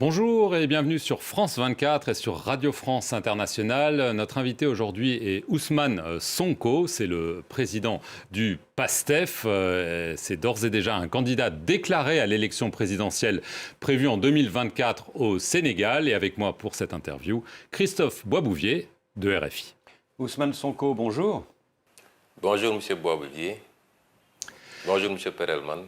Bonjour et bienvenue sur France 24 et sur Radio France Internationale. Notre invité aujourd'hui est Ousmane Sonko, c'est le président du PASTEF. C'est d'ores et déjà un candidat déclaré à l'élection présidentielle prévue en 2024 au Sénégal. Et avec moi pour cette interview, Christophe Boisbouvier de RFI. Ousmane Sonko, bonjour. Bonjour M. Boisbouvier. Bonjour M. Perelman.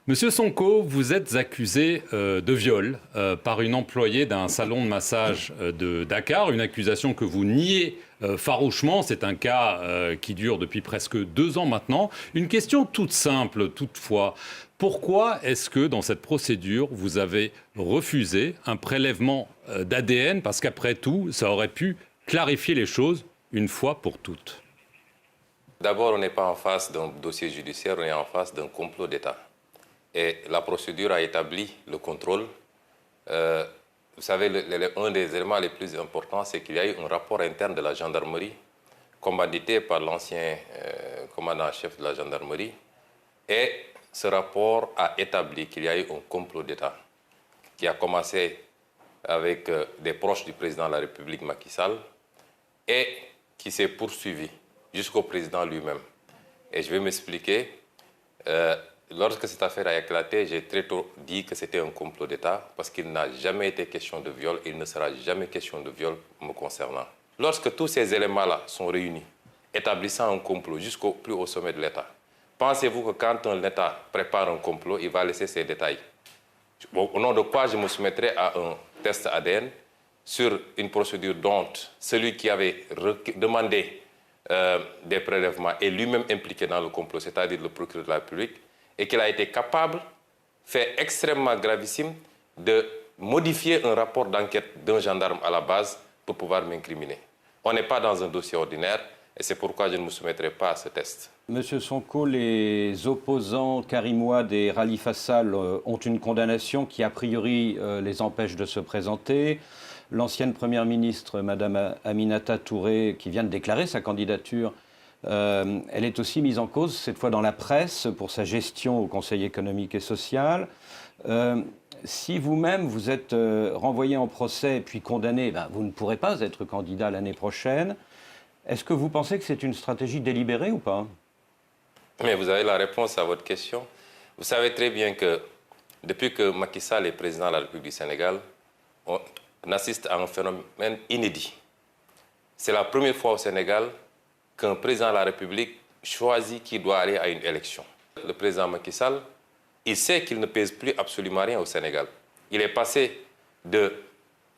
Monsieur Sonko, vous êtes accusé de viol par une employée d'un salon de massage de Dakar, une accusation que vous niez farouchement. C'est un cas qui dure depuis presque 2 ans maintenant. Une question toute simple toutefois. Pourquoi est-ce que dans cette procédure, vous avez refusé un prélèvement d'ADN? Parce qu'après tout, ça aurait pu clarifier les choses une fois pour toutes. D'abord, on n'est pas en face d'un dossier judiciaire, on est en face d'un complot d'État. Et la procédure a établi le contrôle. Vous savez, un des éléments les plus importants, c'est qu'il y a eu un rapport interne de la gendarmerie, commandité par l'ancien commandant-chef de la gendarmerie. Et ce rapport a établi qu'il y a eu un complot d'État qui a commencé avec des proches du président de la République, Macky Sall, et qui s'est poursuivi jusqu'au président lui-même. Et je vais m'expliquer. Lorsque cette affaire a éclaté, j'ai très tôt dit que c'était un complot d'État parce qu'il n'a jamais été question de viol et il ne sera jamais question de viol me concernant. Lorsque tous ces éléments-là sont réunis, établissant un complot jusqu'au plus haut sommet de l'État, pensez-vous que quand un État prépare un complot, il va laisser ces détails? Au nom de quoi je me soumettrai à un test ADN sur une procédure dont celui qui avait demandé des prélèvements est lui-même impliqué dans le complot, c'est-à-dire le procureur de la République, et qu'il a été capable, fait extrêmement gravissime, de modifier un rapport d'enquête d'un gendarme à la base pour pouvoir m'incriminer. On n'est pas dans un dossier ordinaire et c'est pourquoi je ne me soumettrai pas à ce test. Monsieur Sonko, les opposants Karim Wade et Khalifa Sall ont une condamnation qui, a priori, les empêche de se présenter. L'ancienne première ministre, Mme Aminata Touré, qui vient de déclarer sa candidature, elle est aussi mise en cause, cette fois dans la presse, pour sa gestion au Conseil économique et social. Si vous-même, vous êtes renvoyé en procès puis condamné, vous ne pourrez pas être candidat l'année prochaine. Est-ce que vous pensez que c'est une stratégie délibérée ou pas? Mais vous avez la réponse à votre question. Vous savez très bien que depuis que Macky Sall est président de la République du Sénégal, on assiste à un phénomène inédit. C'est la première fois au Sénégal qu'un président de la République choisit qui doit aller à une élection. Le président Macky Sall, il sait qu'il ne pèse plus absolument rien au Sénégal. Il est passé de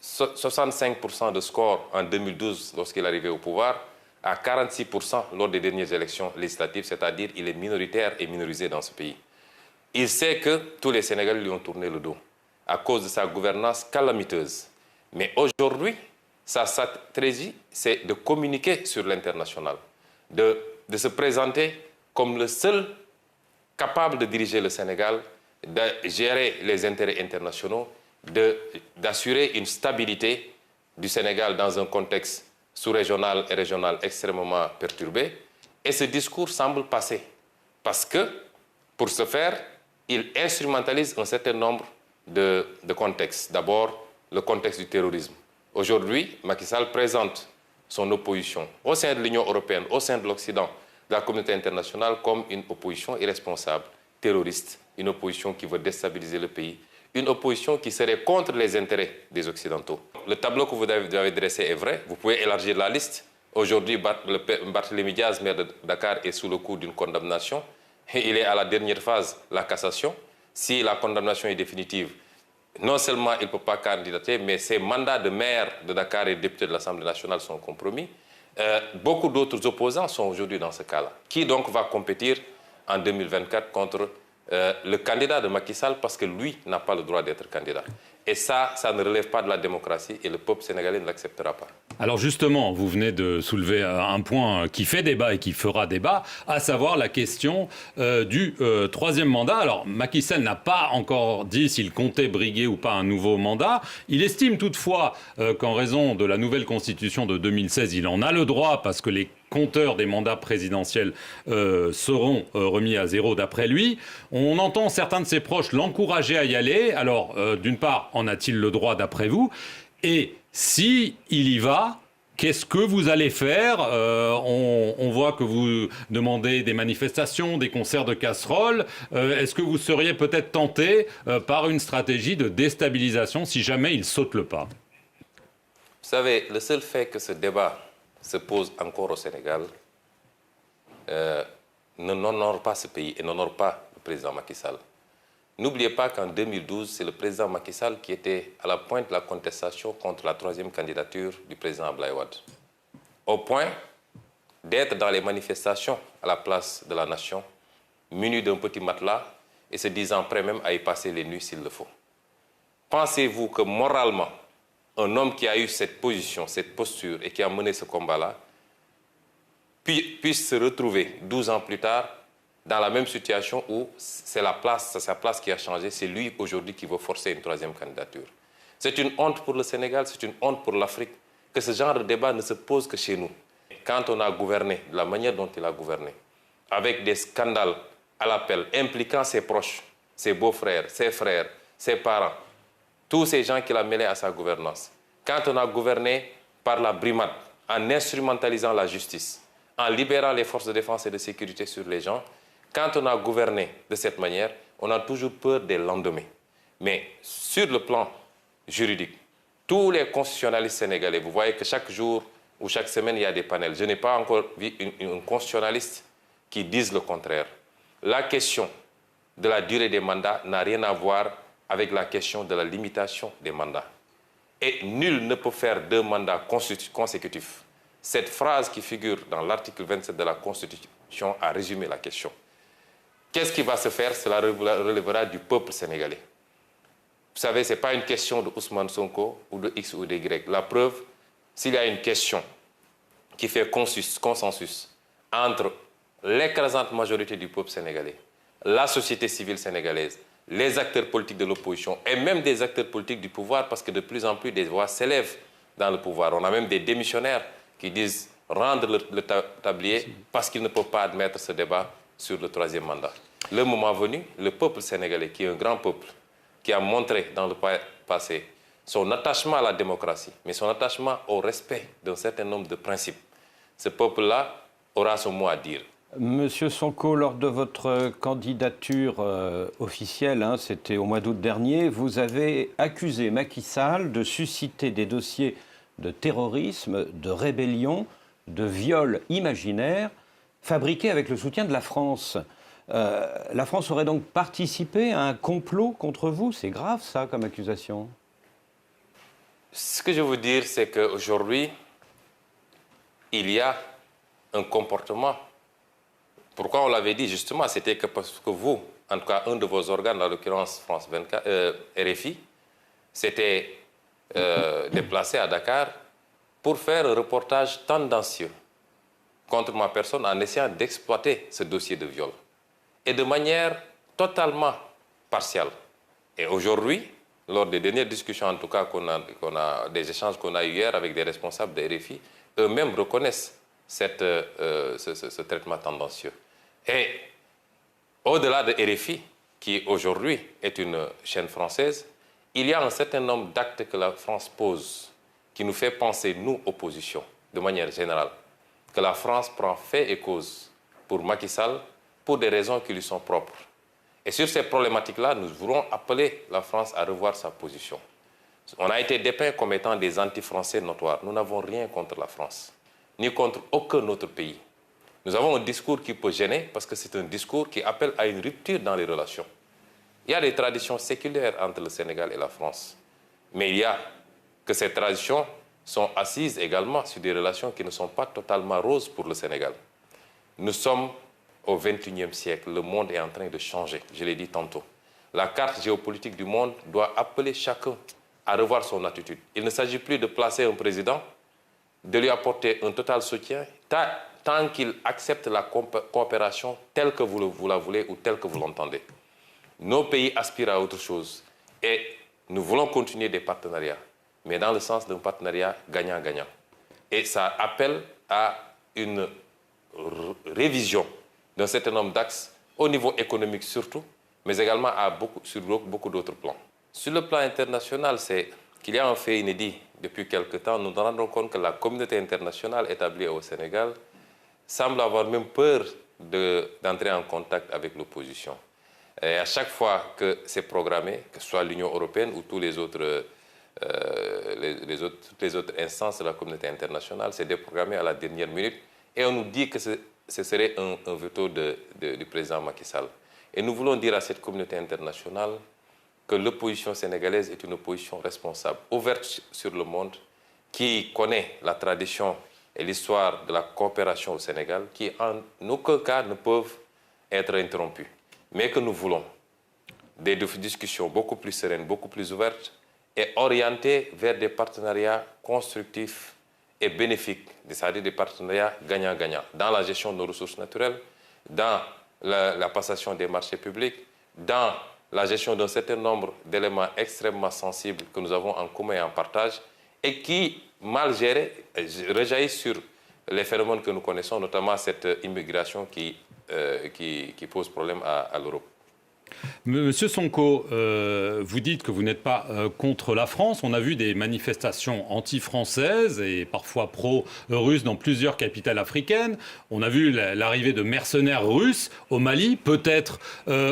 65% de score en 2012 lorsqu'il est arrivé au pouvoir à 46% lors des dernières élections législatives, c'est-à-dire qu'il est minoritaire et minorisé dans ce pays. Il sait que tous les Sénégalais lui ont tourné le dos à cause de sa gouvernance calamiteuse. Mais aujourd'hui, sa stratégie, c'est de communiquer sur l'international, de se présenter comme le seul capable de diriger le Sénégal, de gérer les intérêts internationaux, d'assurer une stabilité du Sénégal dans un contexte sous-régional et régional extrêmement perturbé. Et ce discours semble passer. Parce que, pour ce faire, il instrumentalise un certain nombre de contextes. D'abord, le contexte du terrorisme. Aujourd'hui, Macky Sall présente son opposition au sein de l'Union européenne, au sein de l'Occident, de la communauté internationale, comme une opposition irresponsable, terroriste, une opposition qui veut déstabiliser le pays, une opposition qui serait contre les intérêts des Occidentaux. Le tableau que vous avez dressé est vrai, vous pouvez élargir la liste. Aujourd'hui, Barthélémy Diaz, maire de Dakar, est sous le coup d'une condamnation. Il est à la dernière phase, la cassation. Si la condamnation est définitive, non seulement il ne peut pas candidater, mais ses mandats de maire de Dakar et de député de l'Assemblée nationale sont compromis. Beaucoup d'autres opposants sont aujourd'hui dans ce cas-là. Qui donc va compétir en 2024 contre le candidat de Macky Sall parce que lui n'a pas le droit d'être candidat? Et ça ne relève pas de la démocratie et le peuple sénégalais ne l'acceptera pas. Alors justement, vous venez de soulever un point qui fait débat et qui fera débat, à savoir la question du troisième mandat. Alors Macky Sall n'a pas encore dit s'il comptait briguer ou pas un nouveau mandat. Il estime toutefois qu'en raison de la nouvelle constitution de 2016, il en a le droit parce que les compteurs des mandats présidentiels seront remis à zéro d'après lui. On entend certains de ses proches l'encourager à y aller. Alors, d'une part, en a-t-il le droit d'après vous? Et si il y va, qu'est-ce que vous allez faire? On voit que vous demandez des manifestations, des concerts de casseroles. Est-ce que vous seriez peut-être tenté par une stratégie de déstabilisation si jamais il saute le pas? Vous savez, le seul fait que ce débat se pose encore au Sénégal n'honore pas ce pays et n'honore pas le président Macky Sall. N'oubliez pas qu'en 2012, c'est le président Macky Sall qui était à la pointe de la contestation contre la troisième candidature du président Abdoulaye Wade. Au point d'être dans les manifestations à la place de la nation, muni d'un petit matelas et se disant prêt même à y passer les nuits s'il le faut. Pensez-vous que moralement, un homme qui a eu cette position, cette posture et qui a mené ce combat-là, puisse se retrouver 12 ans plus tard dans la même situation où c'est sa place qui a changé, c'est lui aujourd'hui qui veut forcer une troisième candidature. C'est une honte pour le Sénégal, c'est une honte pour l'Afrique que ce genre de débat ne se pose que chez nous. Quand on a gouverné de la manière dont il a gouverné, avec des scandales à l'appel impliquant ses proches, ses beaux-frères, ses frères, ses parents, tous ces gens qu'il a mêlés à sa gouvernance. Quand on a gouverné par la brimade, en instrumentalisant la justice, en libérant les forces de défense et de sécurité sur les gens, quand on a gouverné de cette manière, on a toujours peur des lendemains. Mais sur le plan juridique, tous les constitutionnalistes sénégalais, vous voyez que chaque jour ou chaque semaine, il y a des panels. Je n'ai pas encore vu un constitutionnaliste qui dise le contraire. La question de la durée des mandats n'a rien à voir avec la question de la limitation des mandats. Et nul ne peut faire 2 mandats consécutifs. Cette phrase qui figure dans l'article 27 de la Constitution a résumé la question. Qu'est-ce qui va se faire? Cela relèvera du peuple sénégalais. Vous savez, ce n'est pas une question de Ousmane Sonko ou de X ou de Y. La preuve, s'il y a une question qui fait consensus entre l'écrasante majorité du peuple sénégalais, la société civile sénégalaise, les acteurs politiques de l'opposition et même des acteurs politiques du pouvoir, parce que de plus en plus des voix s'élèvent dans le pouvoir. On a même des démissionnaires qui disent rendre le tablier parce qu'ils ne peuvent pas admettre ce débat sur le troisième mandat. Le moment venu, le peuple sénégalais, qui est un grand peuple, qui a montré dans le passé son attachement à la démocratie, mais son attachement au respect d'un certain nombre de principes, ce peuple-là aura son mot à dire. Monsieur Sonko, lors de votre candidature officielle, c'était au mois d'août dernier, vous avez accusé Macky Sall de susciter des dossiers de terrorisme, de rébellion, de viol imaginaire, fabriqués avec le soutien de la France. La France aurait donc participé à un complot contre vous? C'est grave, ça, comme accusation. Ce que je veux dire, c'est qu'aujourd'hui, il y a un comportement. Pourquoi on l'avait dit? Justement, c'était que parce que vous, en tout cas un de vos organes, en l'occurrence France 24, RFI, s'était déplacé à Dakar pour faire un reportage tendancieux contre ma personne en essayant d'exploiter ce dossier de viol. Et de manière totalement partielle. Et aujourd'hui, lors des dernières discussions, en tout cas, des échanges qu'on a eu hier avec des responsables de RFI, eux-mêmes reconnaissent ce traitement tendancieux. Et au-delà de RFI, qui aujourd'hui est une chaîne française, il y a un certain nombre d'actes que la France pose qui nous fait penser, nous, opposition, de manière générale, que la France prend fait et cause pour Macky Sall pour des raisons qui lui sont propres. Et sur ces problématiques-là, nous voulons appeler la France à revoir sa position. On a été dépeints comme étant des anti-français notoires. Nous n'avons rien contre la France, ni contre aucun autre pays. Nous avons un discours qui peut gêner parce que c'est un discours qui appelle à une rupture dans les relations. Il y a des traditions séculaires entre le Sénégal et la France. Mais il y a que ces traditions sont assises également sur des relations qui ne sont pas totalement roses pour le Sénégal. Nous sommes au XXIe siècle. Le monde est en train de changer, je l'ai dit tantôt. La carte géopolitique du monde doit appeler chacun à revoir son attitude. Il ne s'agit plus de placer un président, de lui apporter un total soutien, tant qu'il accepte la coopération telle que vous la voulez ou telle que vous l'entendez. Nos pays aspirent à autre chose et nous voulons continuer des partenariats, mais dans le sens d'un partenariat gagnant-gagnant. Et ça appelle à une révision d'un certain nombre d'axes, au niveau économique surtout, mais également sur beaucoup d'autres plans. Sur le plan international, c'est qu'il y a un fait inédit. Depuis quelque temps, nous nous rendons compte que la communauté internationale établie au Sénégal semble avoir même peur d'entrer en contact avec l'opposition. Et à chaque fois que c'est programmé, que ce soit l'Union européenne ou toutes les autres instances de la communauté internationale, c'est déprogrammé à la dernière minute. Et on nous dit que ce serait un veto du président Macky Sall. Et nous voulons dire à cette communauté internationale que l'opposition sénégalaise est une opposition responsable, ouverte sur le monde, qui connaît la tradition et l'histoire de la coopération au Sénégal, qui en aucun cas ne peuvent être interrompues. Mais que nous voulons des discussions beaucoup plus sereines, beaucoup plus ouvertes et orientées vers des partenariats constructifs et bénéfiques, c'est-à-dire des partenariats gagnant-gagnant, dans la gestion de nos ressources naturelles, dans la passation des marchés publics, dans la gestion d'un certain nombre d'éléments extrêmement sensibles que nous avons en commun et en partage, et qui, mal gérés, rejaillissent sur les phénomènes que nous connaissons, notamment cette immigration qui pose problème à l'Europe. Monsieur Sonko, vous dites que vous n'êtes pas contre la France. On a vu des manifestations anti-françaises et parfois pro-russes dans plusieurs capitales africaines. On a vu l'arrivée de mercenaires russes au Mali, peut-être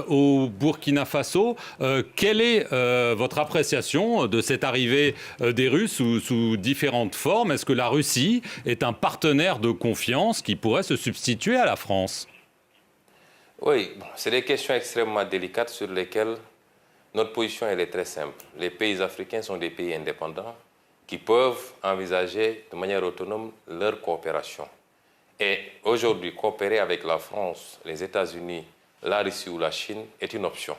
au Burkina Faso. Quelle est votre appréciation de cette arrivée des Russes sous différentes formes? Est-ce que la Russie est un partenaire de confiance qui pourrait se substituer à la France? Oui, c'est des questions extrêmement délicates sur lesquelles notre position elle est très simple. Les pays africains sont des pays indépendants qui peuvent envisager de manière autonome leur coopération. Et aujourd'hui, coopérer avec la France, les États-Unis, la Russie ou la Chine est une option.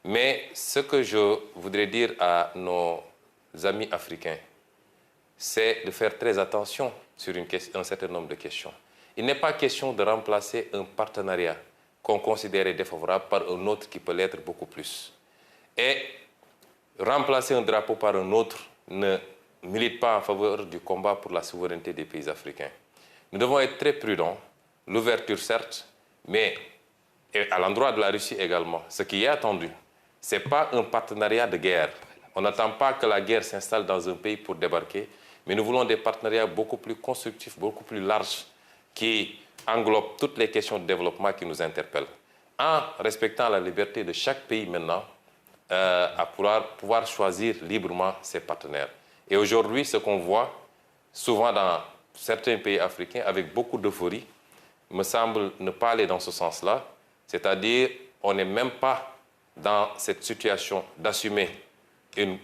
Mais ce que je voudrais dire à nos amis africains, c'est de faire très attention sur un certain nombre de questions. Il n'est pas question de remplacer un partenariat qu'on considérait défavorable par un autre qui peut l'être beaucoup plus. Et remplacer un drapeau par un autre ne milite pas en faveur du combat pour la souveraineté des pays africains. Nous devons être très prudents, l'ouverture certes, mais à l'endroit de la Russie également. Ce qui est attendu, ce n'est pas un partenariat de guerre. On n'attend pas que la guerre s'installe dans un pays pour débarquer, mais nous voulons des partenariats beaucoup plus constructifs, beaucoup plus larges, qui englobe toutes les questions de développement qui nous interpellent, en respectant la liberté de chaque pays maintenant à pouvoir choisir librement ses partenaires. Et aujourd'hui, ce qu'on voit souvent dans certains pays africains avec beaucoup d'euphorie, me semble ne pas aller dans ce sens-là, c'est-à-dire on n'est même pas dans cette situation d'assumer une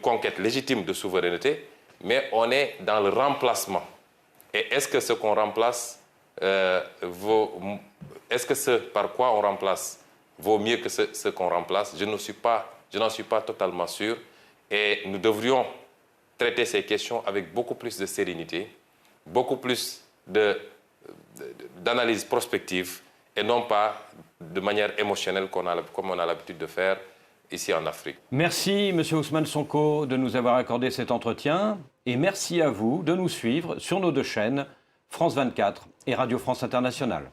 conquête légitime de souveraineté, mais on est dans le remplacement. Et est-ce que ce qu'on remplace est-ce que ce par quoi on remplace vaut mieux que ce qu'on remplace? Je n'en suis pas totalement sûr. Et nous devrions traiter ces questions avec beaucoup plus de sérénité, beaucoup plus d'analyse prospective et non pas de manière émotionnelle comme on a l'habitude de faire ici en Afrique. Merci, M. Ousmane Sonko, de nous avoir accordé cet entretien. Et merci à vous de nous suivre sur nos deux chaînes, France 24 et Radio France Internationale.